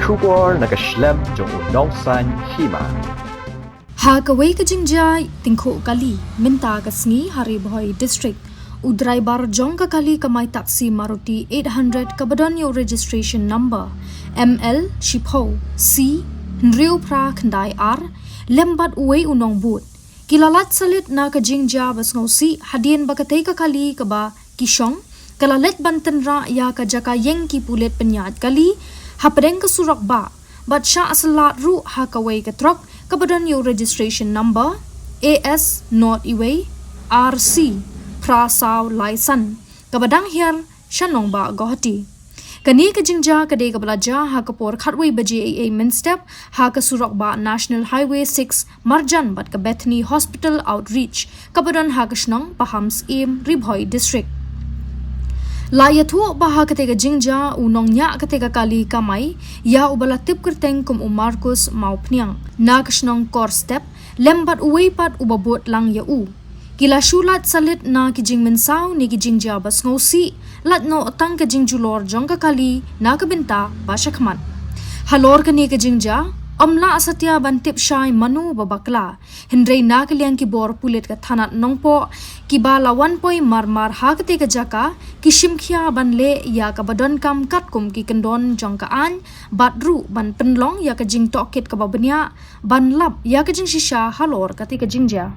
Trooper nakaslem jong unongsan Hima. Haka ka jingjai tingko kali minta kasngi hari Bhoi district. Udrai bar jong ka kali Kamai Taksi Maruti 800 kabadon yo registration number ML Shipho C Nriu pra kandai R lembat uwe Nongbud. Kilalat Salit na ka jingja bas ngausi hadien bakatay ka kali ka ba kishong kalalet banten ra ya ka jaka yeng ki pulet penyat kali hapadeng ka surak ba but Shah Syllad ru Haka ka Trok kabadon yo registration number AS not iwe RC prasaw laisan kabadang hier shanong ba gohati kani ka jingja kade ka balaja Hakapor khatway baji AA min step Haka surak ba National Highway 6 Marjan bat ka Bethany Hospital Outreach kabadon Haka shnong pahams im Bhoi district Layatu baha katega jingja u Nongniah katega kali Kamai ya ubala tip kerteng kum Marcus maupniang nakasnong kor step lembat uweipat ubabot lang ya u kila Syllad Salit na kijing mensaw ni kijing jabas ngosi lat no otang kijing julor jong kali na kabinta basyakman halor kani kijing ja Omla asatya bantip Shah manu babakla Hendrei nakaliang kibor pulit ka thanat nongpo kibala 1 poi marmar hakate ka jaka kishimkhia banle ya ka badon kam kat kum ki kendon jong ka an badru ban penlong ya ka jing tokit ka babanya ban lap ya ka jing shisha halor kati ka jingja